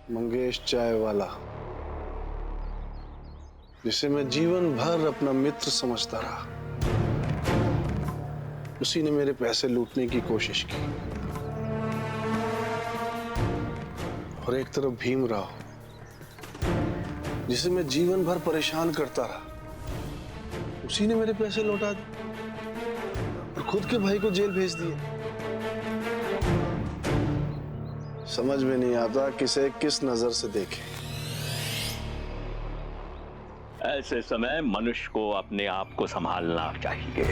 मंगेश चाय वाला, जिसे मैं जीवन भर अपना मित्र समझता रहा, उसी ने मेरे पैसे लूटने की कोशिश की। और एक तरफ भीमराव, जिसे मैं जीवन भर परेशान करता रहा, उसी ने मेरे पैसे लौटा दिए और खुद के भाई को जेल भेज दिया। समझ में नहीं आता किसे किस नजर से देखे। ऐसे समय मनुष्य को अपने आप को संभालना चाहिए।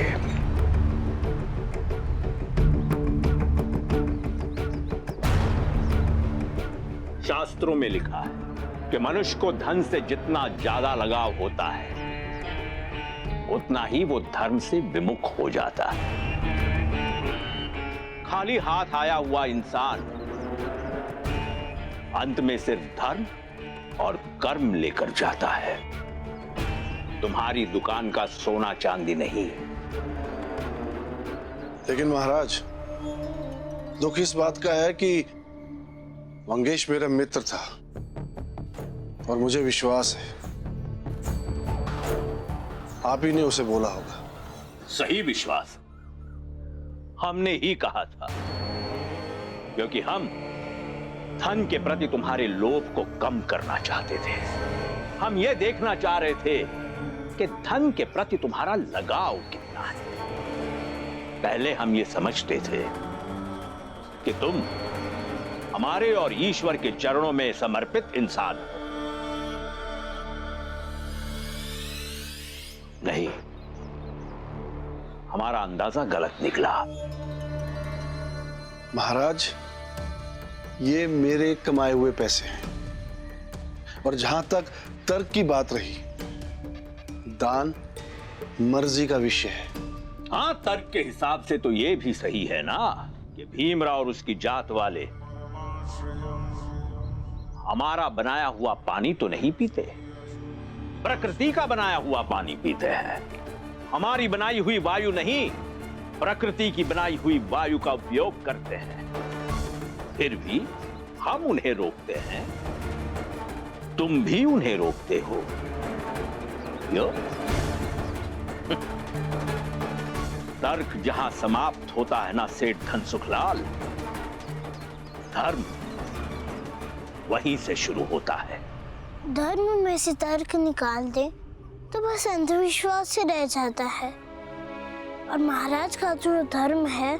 शास्त्रों में लिखा है कि मनुष्य को धन से जितना ज्यादा लगाव होता है, उतना ही वो धर्म से विमुख हो जाता है। खाली हाथ आया हुआ इंसान अंत में सिर्फ धर्म और कर्म लेकर जाता है। तुम्हारी दुकान का सोना चांदी नहीं। लेकिन महाराज, दुख इस बात का है कि मंगेश मेरा मित्र था और मुझे विश्वास है आप ही ने उसे बोला होगा। सही विश्वास हमने ही कहा था, क्योंकि हम धन के प्रति तुम्हारे लोभ को कम करना चाहते थे। हम यह देखना चाह रहे थे कि धन के प्रति तुम्हारा लगाव कितना है। पहले हम ये समझते थे कि तुम हमारे और ईश्वर के चरणों में समर्पित इंसान हो। नहीं, हमारा अंदाजा गलत निकला। महाराज, ये मेरे कमाए हुए पैसे हैं और जहां तक तर्क की बात रही, दान मर्जी का विषय है। हाँ, तर्क के हिसाब से तो ये भी सही है ना कि भीमराव और उसकी जात वाले हमारा बनाया हुआ पानी तो नहीं पीते, प्रकृति का बनाया हुआ पानी पीते हैं। हमारी बनाई हुई वायु नहीं, प्रकृति की बनाई हुई वायु का उपयोग करते हैं। फिर भी हम उन्हें रोकते हैं, तुम भी उन्हें रोकते हो। क्यों? तर्क जहां समाप्त होता है ना सेठ धनसुखलाल, धर्म वहीं से शुरू होता है। धर्म में से तर्क निकाल दे तो बस अंधविश्वास से रह जाता है। और महाराज का जो धर्म है,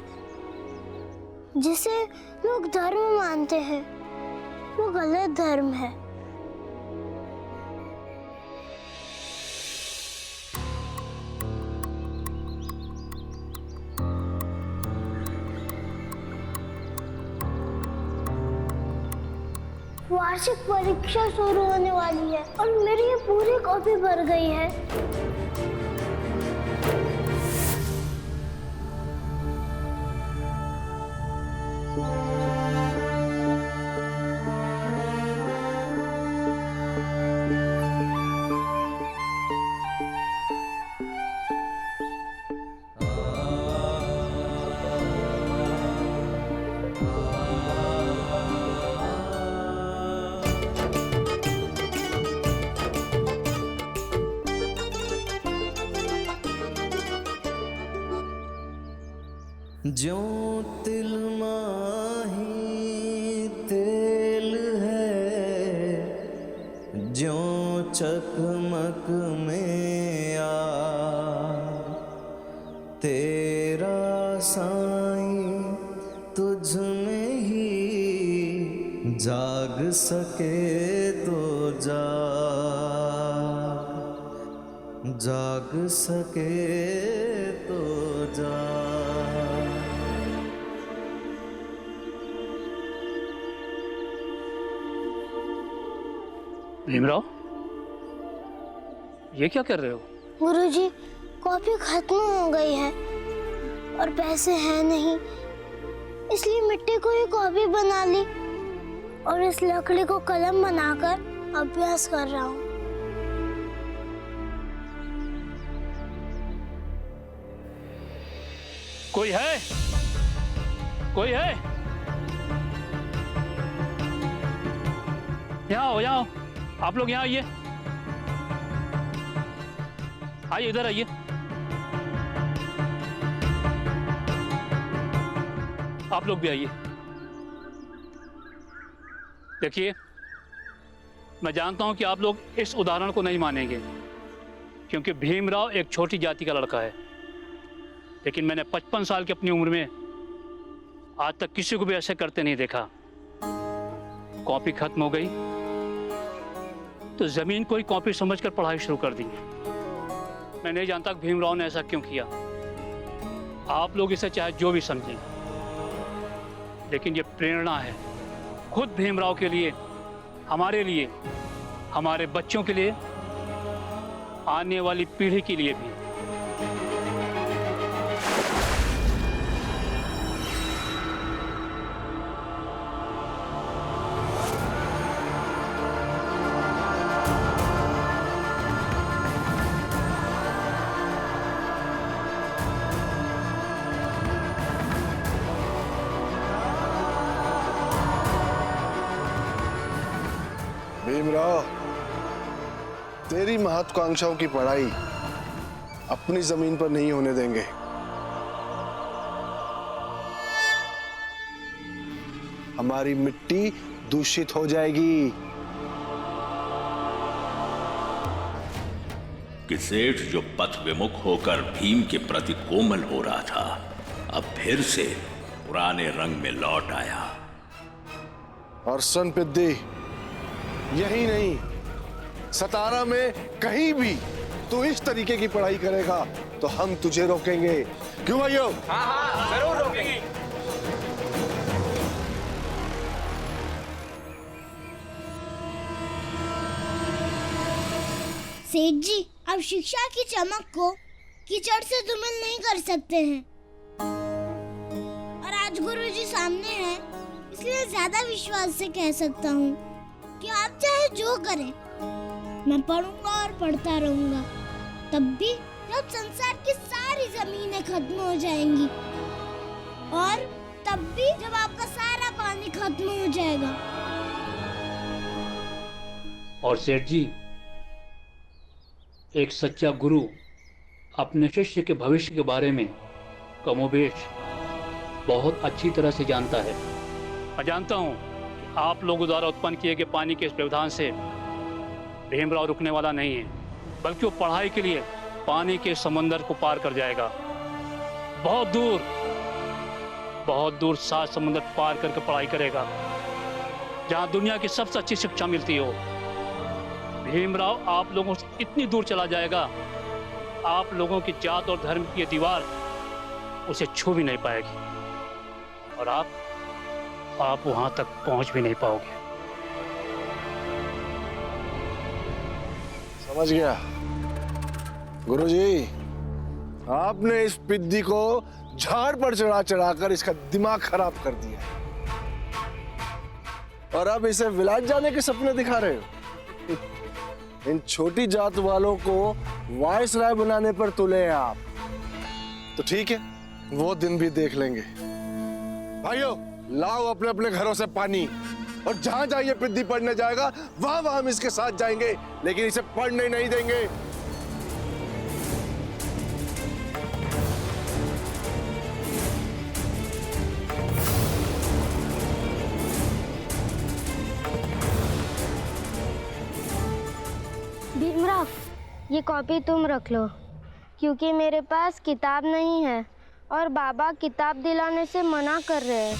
जिसे लोग धर्म मानते हैं, वो गलत धर्म है। वार्षिक परीक्षा शुरू होने वाली है और मेरी ये पूरी कॉपी भर गई है। ज्यों तिल माही तेल है, ज्यों चकमक में आ, तेरा साईं तुझ में ही जाग सके तो जाग सके तो भीमराव, ये क्या कर रहे हो? गुरुजी, कॉपी खत्म हो गई है और पैसे हैं नहीं, इसलिए मिट्टी को ही कॉपी बना ली और इस लकड़ी को कलम बनाकर अभ्यास कर रहा हूँ। कोई है? कोई है? यहाँ आओ, यहाँ आओ। आप लोग यहाँ आइए, आइए, इधर आइए। आप लोग भी आइए। देखिए, मैं जानता हूं कि आप लोग इस उदाहरण को नहीं मानेंगे, क्योंकि भीमराव एक छोटी जाति का लड़का है। लेकिन मैंने 55 साल की अपनी उम्र में आज तक किसी को भी ऐसे करते नहीं देखा। कॉपी खत्म हो गई तो जमीन को ही कॉपी समझकर पढ़ाई शुरू कर दी। मैं नहीं जानता कि भीमराव ने ऐसा क्यों किया। आप लोग इसे चाहे जो भी समझें, लेकिन ये प्रेरणा है खुद भीमराव के लिए, हमारे लिए, हमारे बच्चों के लिए, आने वाली पीढ़ी के लिए भी। भीमराव, तेरी महत्वाकांक्षाओं की पढ़ाई अपनी जमीन पर नहीं होने देंगे। हमारी मिट्टी दूषित हो जाएगी। कि सेठ जो पथ विमुख होकर भीम के प्रति कोमल हो रहा था, अब फिर से पुराने रंग में लौट आया। और सुन पिद्दी, यही नहीं, सतारा में कहीं भी तू इस तरीके की पढ़ाई करेगा तो हम तुझे रोकेंगे। क्यों भाइयों? हाँ, जरूर रोकेंगे। सेठ जी, अब शिक्षा की चमक को कीचड़ से धूमिल नहीं कर सकते हैं। और आज गुरुजी सामने हैं, इसलिए ज्यादा विश्वास से कह सकता हूँ कि आप चाहे जो करें, मैं पढ़ूंगा और पढ़ता रहूंगा, तब भी जब संसार की सारी जमीनें खत्म हो जाएंगी, और तब भी जब आपका सारा पानी खत्म हो जाएगा। और सेठ जी, एक सच्चा गुरु अपने शिष्य के भविष्य के बारे में कमोबेश बहुत अच्छी तरह से जानता है। मैं जानता हूँ कि आप लोगों द्वारा उत्पन्न किए गए पानी के इस व्यवधान से भीमराव रुकने वाला नहीं है, बल्कि वो पढ़ाई के लिए पानी के समंदर को पार कर जाएगा। बहुत दूर 7 समंदर पार करके पढ़ाई करेगा, जहाँ दुनिया की सबसे अच्छी शिक्षा मिलती हो। भीमराव आप लोगों से इतनी दूर चला जाएगा, आप लोगों की जात और धर्म की ये दीवार उसे छू भी नहीं पाएगी, और आप वहां तक पहुंच भी नहीं पाओगे। समझ गया गुरुजी, आपने इस पिद्दी को झाड़ पर चढ़ाकर इसका दिमाग खराब कर दिया, और अब इसे विलायत जाने के सपने दिखा रहे हो। इन छोटी जात वालों को वायसराय बनाने पर तुले हैं आप। तो ठीक है, वो दिन भी देख लेंगे। भाइयों, लाओ अपने अपने घरों से पानी, और जहां जहां ये पिद्दी पढ़ने जाएगा वहां हम इसके साथ जाएंगे, लेकिन इसे पढ़ने नहीं देंगे। भीमराव, ये कॉपी तुम रख लो, क्योंकि मेरे पास किताब नहीं है और बाबा किताब दिलाने से मना कर रहे हैं।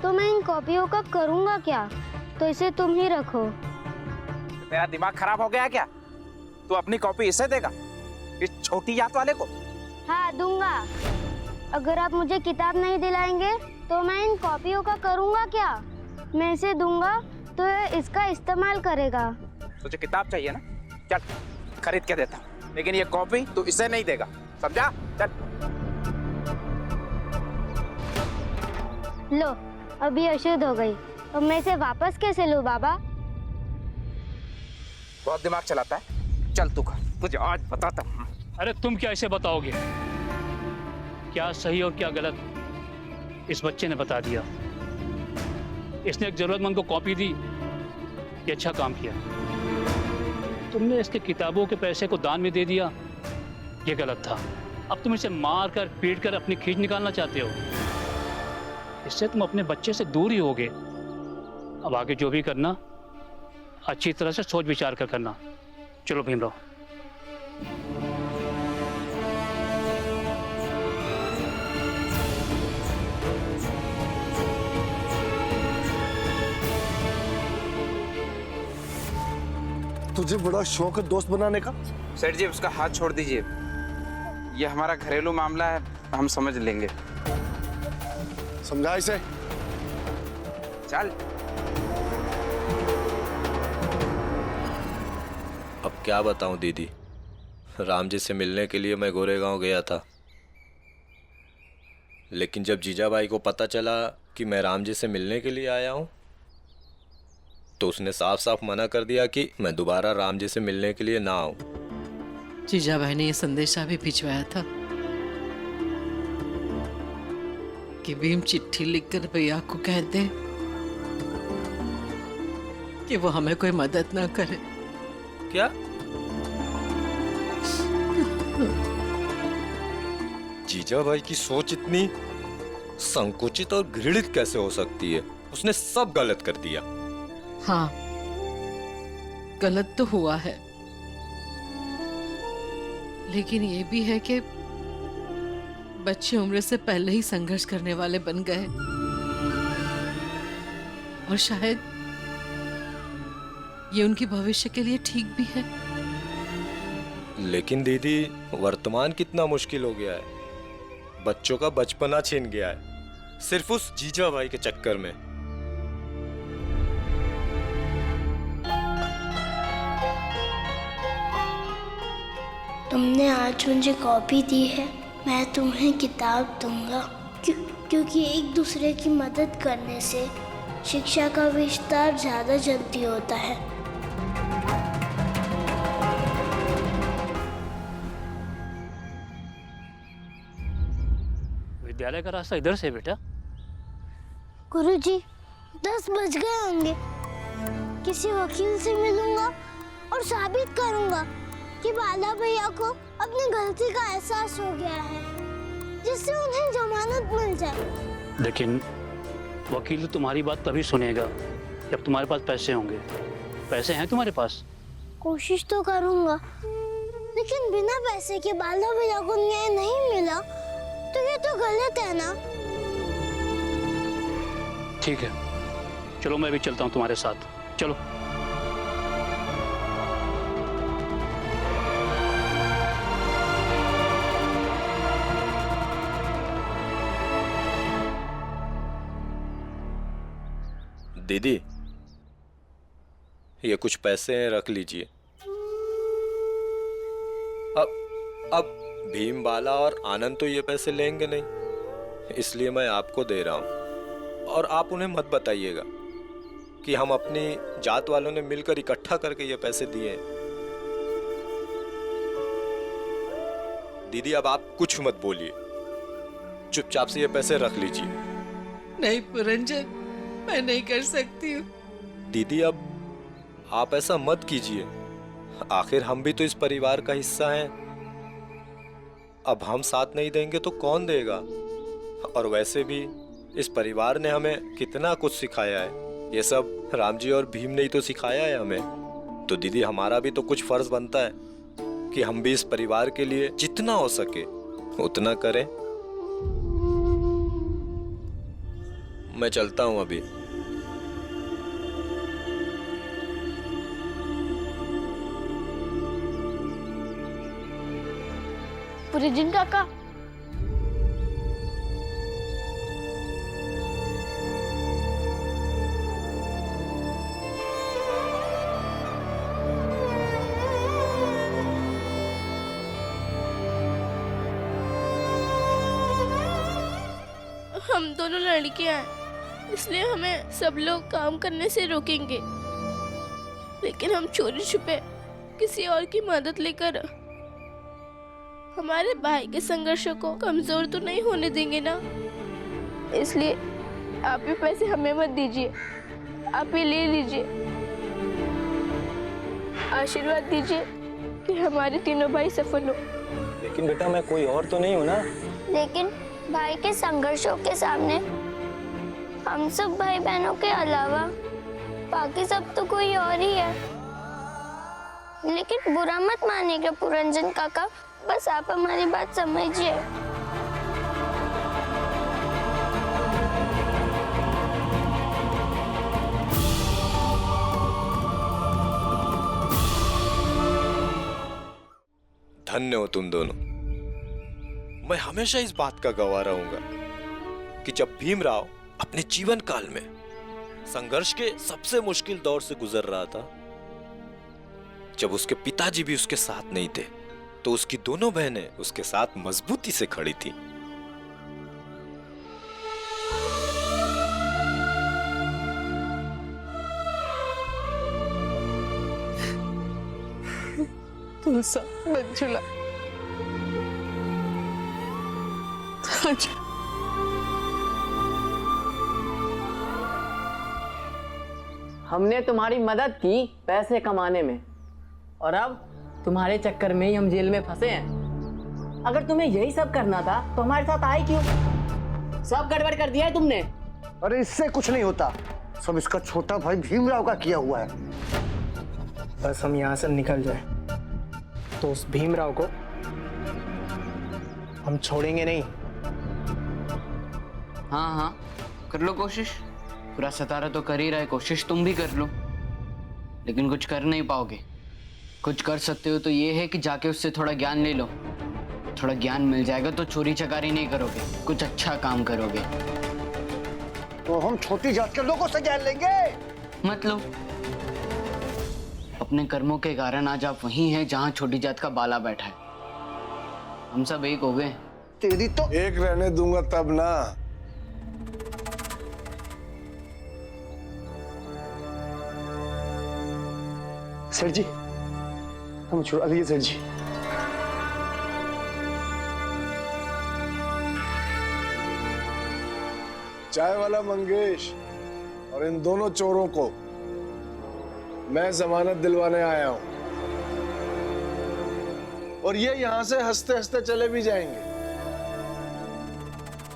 तो मैं इन कॉपियों का करूँगा क्या? तो इसे तुम ही रखो। तेरा दिमाग खराब हो गया क्या? तू अपनी कॉपी इसे देगा, इस छोटी जात वाले को? हाँ, दूंगा। अगर आप मुझे किताब नहीं दिलाएंगे तो मैं इन कॉपियों का करूँगा क्या? मैं इसे दूंगा तो ये इसका इस्तेमाल करेगा। तुझे किताब चाहिए ना? चल खरीद के देता, लेकिन ये कॉपी तू इसे नहीं देगा, समझा? चल। लो, अभी अशुद्ध हो गई, अब मैं इसे वापस कैसे लूं बाबा? बहुत दिमाग चलाता है। चल तू कर, तुझे आज बताता हूँ। अरे तुम क्या इसे बताओगे? क्या सही और क्या गलत इस बच्चे ने बता दिया। इसने एक जरूरतमंद को कॉपी दी ये अच्छा काम किया। तुमने इसके किताबों के पैसे को दान में दे दिया, ये गलत था। अब तुम इसे मार कर पीट कर अपनी खींच निकालना चाहते हो। इससे तुम अपने बच्चे से दूर ही होगे। अब आगे जो भी करना अच्छी तरह से सोच विचार कर करना। चलो भीमराव। तुझे बड़ा शौक है दोस्त बनाने का। सेठ जी उसका हाथ छोड़ दीजिए, ये हमारा घरेलू मामला है, हम समझ लेंगे। समझा इसे। चल। अब क्या बताऊं दीदी, राम जी से मिलने के लिए मैं गोरेगांव गया था, लेकिन जब जीजाबाई को पता चला कि मैं राम जी से मिलने के लिए आया हूं, तो उसने साफ साफ मना कर दिया कि मैं दोबारा राम जी से मिलने के लिए ना आऊं। जीजाबाई ने ये संदेशा भी भिजवाया था कि भीम चिट्ठी लिखकर भैया को कह दे कि वो हमें कोई मदद ना करे। क्या? जीजाबाई की सोच इतनी संकुचित और घृणित कैसे हो सकती है? उसने सब गलत कर दिया। हाँ, गलत तो हुआ है, लेकिन ये भी है कि बच्चे उम्र से पहले ही संघर्ष करने वाले बन गए, और शायद ये उनके भविष्य के लिए ठीक भी है। लेकिन दीदी, वर्तमान कितना मुश्किल हो गया है। बच्चों का बचपना छीन गया है, सिर्फ उस जीजाबाई के चक्कर में। तुमने आज मुझे कॉपी दी है, मैं तुम्हें किताब दूंगा, क्योंकि एक दूसरे की मदद करने से शिक्षा का विस्तार ज्यादा जल्दी होता है। विद्यालय का रास्ता इधर से बेटा। गुरुजी, 10 बज गए होंगे। किसी वकील से मिलूंगा और साबित करूंगा कि बाला भैया को अपनी गलती का एहसास हो गया है, जिससे उन्हें जमानत मिल जाए। लेकिन वकील तुम्हारी बात तभी सुनेगा जब तुम्हारे पास पैसे होंगे। पैसे हैं तुम्हारे पास? कोशिश तो करूंगा, लेकिन बिना पैसे के बाला भैया को न्याय नहीं मिला तो ये तो गलत है ना। ठीक है, चलो मैं भी चलता हूँ तुम्हारे साथ। चलो। दीदी, ये कुछ पैसे हैं, रख लीजिए। अब भीम, बाला और आनंद तो ये पैसे लेंगे नहीं, इसलिए मैं आपको दे रहा हूं। और आप उन्हें मत बताइएगा कि हम अपनी जात वालों ने मिलकर इकट्ठा करके ये पैसे दिए हैं। दीदी, अब आप कुछ मत बोलिए, चुपचाप से ये पैसे रख लीजिए। नहीं पुरंजन, मैं नहीं कर सकती हूँ। दीदी, अब आप ऐसा मत कीजिए, आखिर हम भी तो इस परिवार का हिस्सा हैं। अब हम साथ नहीं देंगे तो कौन देगा? और वैसे भी इस परिवार ने हमें कितना कुछ सिखाया है, ये सब राम जी और भीम ने ही तो सिखाया है हमें। तो दीदी, हमारा भी तो कुछ फर्ज बनता है कि हम भी इस परिवार के लिए जितना हो सके उतना करें। मैं चलता हूं अभी। पुरंजन काका, हम दोनों लड़कियां हैं, इसलिए हमें सब लोग काम करने से रोकेंगे, लेकिन हम चोरी छुपे किसी और की मदद लेकर हमारे भाई के संघर्षों को कमजोर तो नहीं होने देंगे ना। इसलिए आप ये पैसे हमें मत दीजिए, आप ये ले लीजिए। आशीर्वाद दीजिए कि हमारे तीनों भाई सफल हो। लेकिन बेटा मैं कोई और तो नहीं हूँ ना। लेकिन भाई के संघर्षों के सामने हम सब भाई बहनों के अलावा बाकी सब तो कोई और ही है। लेकिन बुरा मत मानिएगा पुरंजन काका, बस आप हमारी बात समझिए। धन्य हो तुम दोनों। मैं हमेशा इस बात का गवाह रहूंगा कि जब भीमराव अपने जीवन काल में संघर्ष के सबसे मुश्किल दौर से गुजर रहा था, जब उसके पिताजी भी उसके साथ नहीं थे, तो उसकी दोनों बहनें उसके साथ मजबूती से खड़ी थी। तुलसा मंजुला, हमने तुम्हारी मदद की पैसे कमाने में और अब तुम्हारे चक्कर में ही हम जेल में फंसे हैं। अगर तुम्हें यही सब करना था तो हमारे साथ आए क्यों? सब गड़बड़ कर दिया है तुमने। अरे इससे कुछ नहीं होता, सब इसका छोटा भाई भीमराव का किया हुआ है। बस हम यहाँ से निकल जाए तो उस भीमराव को हम छोड़ेंगे नहीं। हाँ हाँ कर लो कोशिश, पूरा सतारा तो कर ही रहा है, कोशिश तुम भी कर लो, लेकिन कुछ कर नहीं पाओगे। कुछ कर सकते हो तो ये है कि जाके उससे थोड़ा ज्ञान ले लो। थोड़ा ज्ञान मिल जाएगा तो चोरी चकारी नहीं करोगे, कुछ अच्छा काम करोगे। तो हम छोटी जात के लोगों से ज्ञान लेंगे? मत लो। अपने कर्मों के कारण आज आप वहीं हैं जहां छोटी जात का बाला बैठा है। हम सब एक हो गए। तेरी तो एक रहने दूंगा तब ना। सेठ जी हम छुड़ा दिए सेठ जी। चाय वाला मंगेश और इन दोनों चोरों को मैं जमानत दिलवाने आया हूं, और ये यहां से हंसते हंसते चले भी जाएंगे।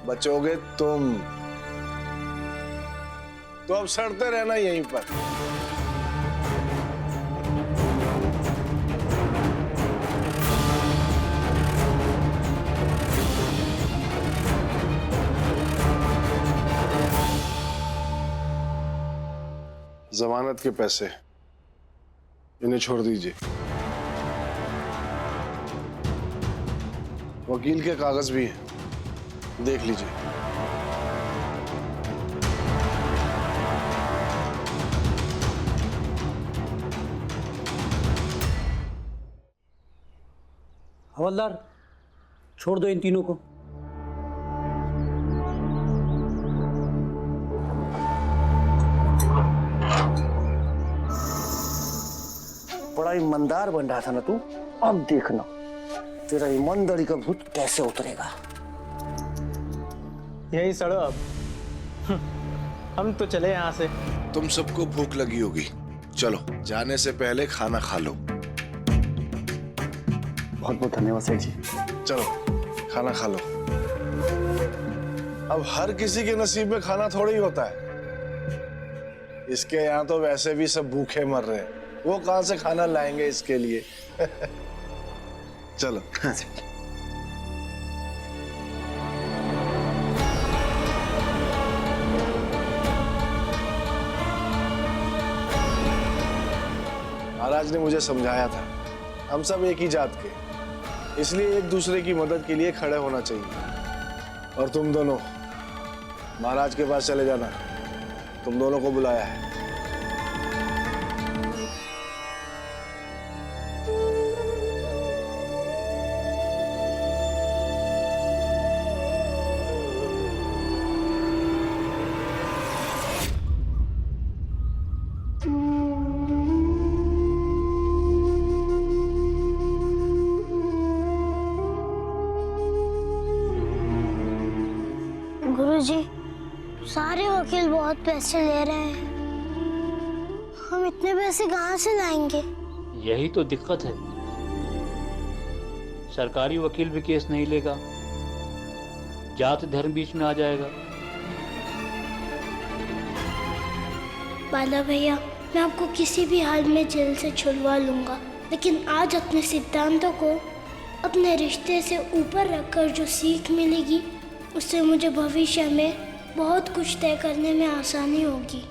बचोगे तुम तो अब सड़ते रहना यहीं पर। जमानत के पैसे इन्हें छोड़ दीजिए। वकील के कागज भी हैं, देख लीजिए। हवलदार छोड़ दो इन तीनों को। बड़ा ईमानदार बन रहा था ना तू, अब देखना तेरा ईमानदारी का भूत कैसे उतरेगा। यही सड़ो अब। हम तो चले यहाँ से। तुम सबको भूख लगी होगी, चलो जाने से पहले खाना खा लो। बहुत बहुत धन्यवाद सेठ जी। चलो खाना खा लो। अब हर किसी के नसीब में खाना थोड़ी ही होता है। इसके यहाँ तो वैसे भी सब भूखे मर रहे हैं, वो कहां से खाना लाएंगे इसके लिए। चलो। हाँ सेठ जी। महाराज ने मुझे समझाया था, हम सब एक ही जात के, इसलिए एक दूसरे की मदद के लिए खड़े होना चाहिए। और तुम दोनों महाराज के पास चले जाना, तुम दोनों को बुलाया है। गुरुजी, सारे वकील बहुत पैसे ले रहे हैं, हम इतने पैसे कहाँ से लाएंगे? यही तो दिक्कत है, सरकारी वकील भी केस नहीं लेगा, जात धर्म बीच में आ जाएगा। बाला भैया, मैं आपको किसी भी हाल में जेल से छुड़वा लूंगा, लेकिन आज अपने सिद्धांतों को अपने रिश्ते से ऊपर रखकर जो सीख मिलेगी, उससे मुझे भविष्य में बहुत कुछ तय करने में आसानी होगी।